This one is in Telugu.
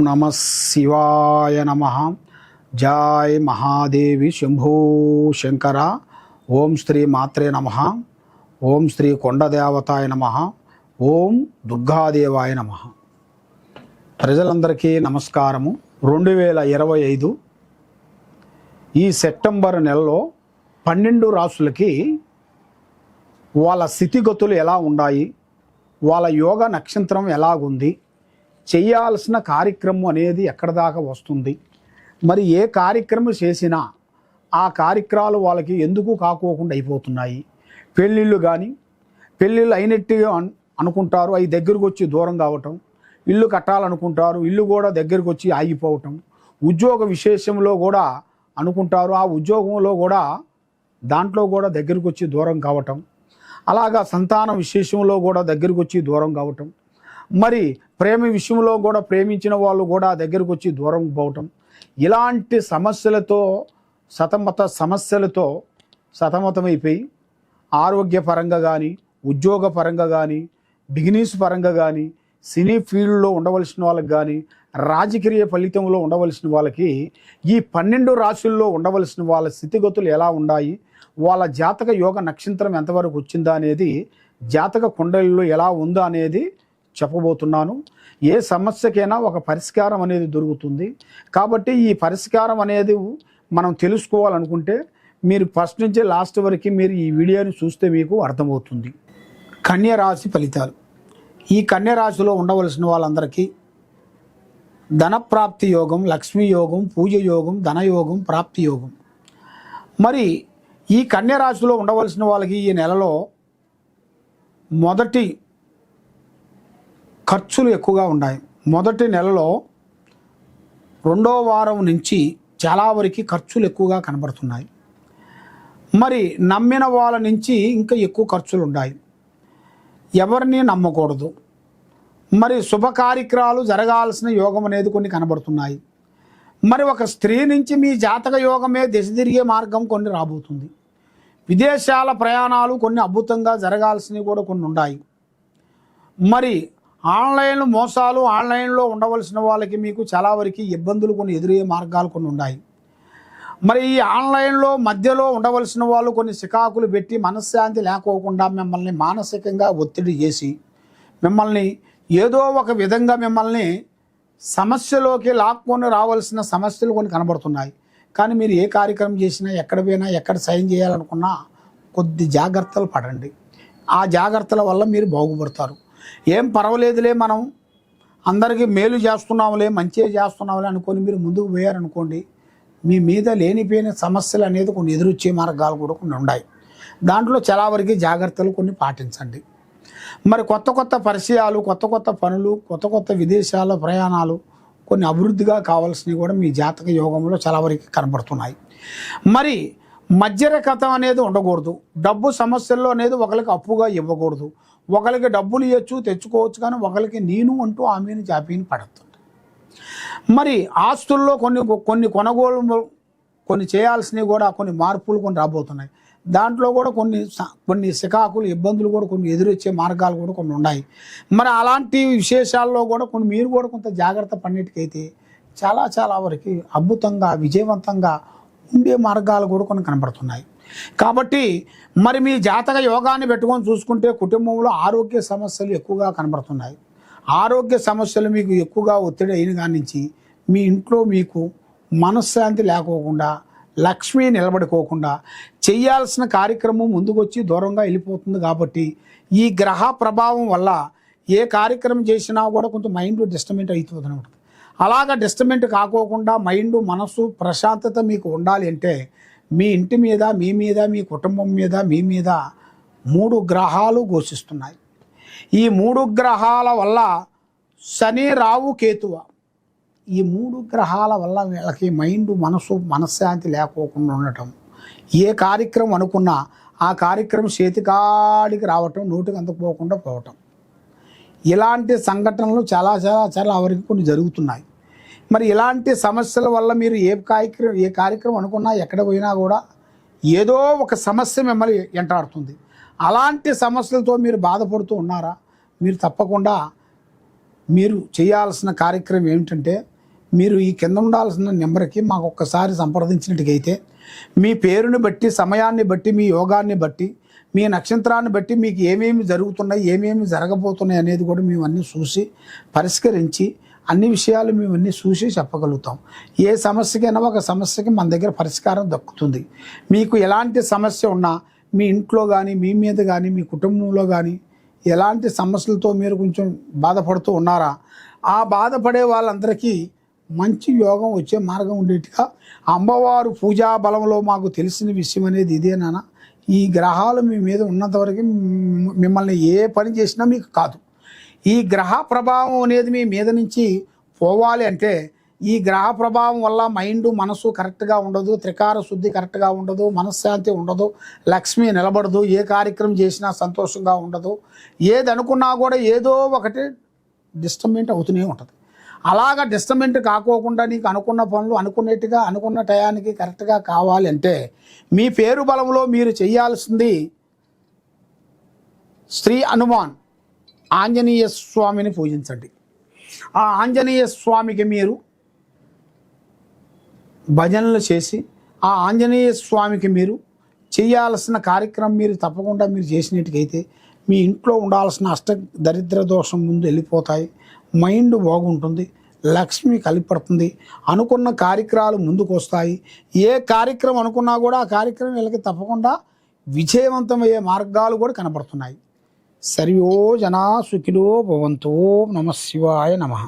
నమ శివాయ నమ. జై మహాదేవి శంభూ శంకర. ఓం శ్రీ మాత్రే నమ. ఓం శ్రీ కొండదేవతాయ నమ. ఓం దుర్గాదేవాయ నమ. ప్రజలందరికీ నమస్కారము. 2025 ఈ సెప్టెంబర్ నెలలో 12 రాసులకి వాళ్ళ స్థితిగతులు ఎలా ఉన్నాయి, వాళ్ళ యోగ నక్షత్రం ఎలాగుంది, చేయాల్సిన కార్యక్రమం అనేది ఎక్కడ దాకా వస్తుంది, మరి ఏ కార్యక్రమం చేసినా ఆ కార్యక్రమాలు వాళ్ళకి ఎందుకు కాకోకుండా అయిపోతున్నాయి. పెళ్ళిళ్ళు కానీ పెళ్ళిళ్ళు అయినట్టుగా అనుకుంటారు, అవి దగ్గరకు వచ్చి దూరం కావటం. ఇల్లు కట్టాలనుకుంటారు, ఇల్లు కూడా దగ్గరకు వచ్చి ఆగిపోవటం. ఉద్యోగ విశేషంలో కూడా అనుకుంటారు, ఆ ఉద్యోగంలో కూడా దాంట్లో కూడా దగ్గరకు వచ్చి దూరం కావటం. అలాగా సంతాన విశేషంలో కూడా దగ్గరకు వచ్చి దూరం కావటం. మరి ప్రేమ విషయంలో కూడా ప్రేమించిన వాళ్ళు కూడా దగ్గరకు వచ్చి దూరం పోవటం. ఇలాంటి సమస్యలతో సతమతమైపోయి ఆరోగ్యపరంగా కానీ, ఉద్యోగపరంగా కానీ, బిజినెస్ పరంగా కానీ, సినీ ఫీల్డ్లో ఉండవలసిన వాళ్ళకి కానీ, రాజకీయ ఫలితంలో ఉండవలసిన వాళ్ళకి ఈ 12 రాశుల్లో ఉండవలసిన వాళ్ళ స్థితిగతులు ఎలా ఉన్నాయి, వాళ్ళ జాతక యోగ నక్షత్రం ఎంతవరకు వచ్చిందా అనేది, జాతక కుండలిలో ఎలా ఉందా అనేది చెప్పబోతున్నాను. ఏ సమస్యకైనా ఒక పరిష్కారం అనేది దొరుకుతుంది. కాబట్టి ఈ పరిష్కారం అనేది మనం తెలుసుకోవాలనుకుంటే మీరు ఫస్ట్ నుంచి లాస్ట్ వరకు మీరు ఈ వీడియోని చూస్తే మీకు అర్థమవుతుంది. కన్య రాశి ఫలితాలు. ఈ కన్య రాశిలో ఉండవలసిన వాళ్ళందరికీ ధనప్రాప్తి యోగం, లక్ష్మీ యోగం, పూజ యోగం, ధనయోగం, ప్రాప్తి యోగం. మరి ఈ కన్య రాశిలో ఉండవలసిన వాళ్ళకి ఈ నెలలో మొదటి ఖర్చులు ఎక్కువగా ఉన్నాయి. మొదటి నెలలో 2వ వారం నుంచి చాలా వరకు ఖర్చులు ఎక్కువగా కనబడుతున్నాయి. మరి నమ్మిన వాళ్ళ నుంచి ఇంకా ఎక్కువ ఖర్చులు ఉన్నాయి. ఎవరిని నమ్మకూడదు. మరి శుభ కార్యక్రమాలు జరగాల్సిన యోగం అనేది కొన్ని కనబడుతున్నాయి. మరి ఒక స్త్రీ నుంచి మీ జాతక యోగమే దిశ తిరిగే మార్గం కొన్ని రాబోతుంది. విదేశాల ప్రయాణాలు కొన్ని అద్భుతంగా జరగాల్సినవి కూడా కొన్ని ఉన్నాయి. మరి ఆన్లైన్ మోసాలు, ఆన్లైన్లో ఉండవలసిన వాళ్ళకి మీకు చాలా వరకు ఇబ్బందులు కొన్ని ఎదురయ్యే మార్గాలు కొన్ని ఉన్నాయి. మరి ఈ ఆన్లైన్లో మధ్యలో ఉండవలసిన వాళ్ళు కొన్ని సికాకులు పెట్టి మనశ్శాంతి లేకోకుండా మిమ్మల్ని మానసికంగా ఒత్తిడి చేసి మిమ్మల్ని ఏదో ఒక విధంగా మిమ్మల్ని సమస్యలోకి లాక్కొని రావాల్సిన సమస్యలు కొన్ని కనబడుతున్నాయి. కానీ మీరు ఏ కార్యక్రమం చేసినా, ఎక్కడ పోయినా, ఎక్కడ సైన్ చేయాలనుకున్నా కొద్ది జాగ్రత్తలు పడండి. ఆ జాగ్రత్తల వల్ల మీరు బాగుపడతారు. ఏం పర్వాలేదులే, మనం అందరికీ మేలు చేస్తున్నాములే, మంచిగా చేస్తున్నాములే అనుకొని మీరు ముందుకు పోయారనుకోండి, మీ మీద లేనిపోయిన సమస్యలు అనేది కొన్ని ఎదురొచ్చే మార్గాలు కూడా కొన్ని ఉన్నాయి. దాంట్లో చాలా వరకు జాగ్రత్తలు కొన్ని పాటించండి. మరి కొత్త కొత్త పరిచయాలు, కొత్త కొత్త పనులు, కొత్త కొత్త విదేశాల ప్రయాణాలు కొన్ని అభివృద్ధిగా కావాల్సినవి కూడా మీ జాతక యోగంలో చాలా వరకు కనబడుతున్నాయి. మరి మధ్యరకతం అనేది ఉండకూడదు. డబ్బు సమస్యల్లో అనేది ఒకరికి అప్పుగా ఇవ్వకూడదు. ఒకరికి డబ్బులు ఇవ్వచ్చు, తెచ్చుకోవచ్చు, కానీ ఒకరికి నేను అంటూ ఆమెను చాపీని పడుతుంది. మరి ఆస్తుల్లో కొన్ని కొనుగోలు కొన్ని చేయాల్సినవి కూడా కొన్ని మార్పులు కొన్ని రాబోతున్నాయి. దాంట్లో కూడా కొన్ని సికాకులు, ఇబ్బందులు కూడా కొన్ని ఎదురొచ్చే మార్గాలు కూడా కొన్ని ఉన్నాయి. మరి అలాంటి విశేషాల్లో కూడా మీరు కూడా కొంత జాగ్రత్త పడినట్టుకైతే చాలా వరకు అద్భుతంగా విజయవంతంగా ఉండే మార్గాలు కూడా కొన్ని కనబడుతున్నాయి. కాబట్టి మరి మీ జాతక యోగాన్ని పెట్టుకొని చూసుకుంటే కుటుంబంలో ఆరోగ్య సమస్యలు ఎక్కువగా కనబడుతున్నాయి. ఆరోగ్య సమస్యలు మీకు ఎక్కువగా ఒత్తిడి అయిన కాడి నుంచి మీ ఇంట్లో మీకు మనశ్శాంతి లేకోకుండా, లక్ష్మి నిలబడుకోకుండా చేయాల్సిన కార్యక్రమం ముందుకొచ్చి దూరంగా వెళ్ళిపోతుంది. కాబట్టి ఈ గ్రహ ప్రభావం వల్ల ఏ కార్యక్రమం చేసినా కూడా కొంచెం మైండ్ డిస్టర్బెంట్ అవుతుంది అనమాట. అలాగా డిస్టర్బెంట్ కాకోకుండా మైండ్, మనసు ప్రశాంతత మీకు ఉండాలి అంటే మీ ఇంటి మీద, మీ కుటుంబం మీద, మీ మీద 3 గ్రహాలు ఘోషిస్తున్నాయి. ఈ 3 గ్రహాల వల్ల శని, రాహు, కేతువ, ఈ 3 గ్రహాల వల్ల వీళ్ళకి మైండ్, మనశ్శాంతి లేకోకుండా ఉండటం, ఏ కార్యక్రమం అనుకున్నా ఆ కార్యక్రమం చేతికాడికి రావటం, నోటికి అందుకుపోకుండా పోవటం, ఇలాంటి సంఘటనలు చాలా వరకు కొన్ని జరుగుతున్నాయి. మరి ఇలాంటి సమస్యల వల్ల మీరు ఏ కార్యక్రమం అనుకున్నా, ఎక్కడ పోయినా కూడా ఏదో ఒక సమస్య మిమ్మల్ని వెంటాడుతుంది. అలాంటి సమస్యలతో మీరు బాధపడుతూ ఉన్నారా? మీరు తప్పకుండా మీరు చేయాల్సిన కార్యక్రమం ఏమిటంటే మీరు ఈ కింద ఉండాల్సిన నెంబర్కి మాకు ఒక్కసారి సంప్రదించినట్టుగైతే మీ పేరుని బట్టి, సమయాన్ని బట్టి, మీ యోగాన్ని బట్టి, మీ నక్షత్రాన్ని బట్టి మీకు ఏమేమి జరుగుతున్నాయి, ఏమేమి జరగబోతున్నాయి అనేది కూడా మేము అన్నీ చూసి పరిష్కరించి అన్ని విషయాలు మేము అన్నీ చూసి చెప్పగలుగుతాం. ఏ సమస్యకైనా ఒక సమస్యకి మన దగ్గర పరిష్కారం దక్కుతుంది. మీకు ఎలాంటి సమస్య ఉన్నా మీ ఇంట్లో కానీ, మీ మీద కానీ, మీ కుటుంబంలో కానీ ఎలాంటి సమస్యలతో మీరు కొంచెం బాధపడుతూ ఉన్నారా, ఆ బాధపడే వాళ్ళందరికీ మంచి యోగం వచ్చే మార్గం ఉండేట్టుగా అమ్మవారు పూజా బలంలో మాకు తెలిసిన విషయం అనేది ఇదేనా, ఈ గ్రహాలు మీ మీద ఉన్నంతవరకు మిమ్మల్ని ఏ పని చేసినా మీకు కాదు. ఈ గ్రహ ప్రభావం అనేది మీ మీద నుంచి పోవాలి అంటే ఈ గ్రహ ప్రభావం వల్ల మైండ్, మనసు కరెక్ట్గా ఉండదు, త్రికార శుద్ధి కరెక్ట్గా ఉండదు, మనశ్శాంతి ఉండదు, లక్ష్మి నిలబడదు, ఏ కార్యక్రమం చేసినా సంతోషంగా ఉండదు, ఏది అనుకున్నా కూడా ఏదో ఒకటి డిస్టర్బెంట్ అవుతూనే ఉంటుంది. అలాగా డిస్టర్బెంట్ కాకోకుండా నీకు అనుకున్న పనులు అనుకున్నట్టుగా అనుకున్న టయానికి కరెక్ట్గా కావాలి అంటే మీ పేరు బలంలో మీరు చేయాల్సింది శ్రీ హనుమాన్ ఆంజనేయ స్వామిని పూజించండి. ఆ ఆంజనేయ స్వామికి మీరు భజనలు చేసి ఆ ఆంజనేయ స్వామికి మీరు చేయాల్సిన కార్యక్రమం మీరు తప్పకుండా మీరు చేసినట్టుకైతే మీ ఇంట్లో ఉండాల్సిన అష్ట దరిద్ర దోషం ముందు వెళ్ళిపోతాయి, మైండ్ బాగుంటుంది, లక్ష్మి కలిపడుతుంది, అనుకున్న కార్యక్రమాలు ముందుకు వస్తాయి. ఏ కార్యక్రమం అనుకున్నా కూడా ఆ కార్యక్రమం వీళ్ళకి తప్పకుండా విజయవంతమయ్యే మార్గాలు కూడా కనపడుతున్నాయి. సర్వో జనా సుఖినో భవంతు. నమః శివాయ నమః.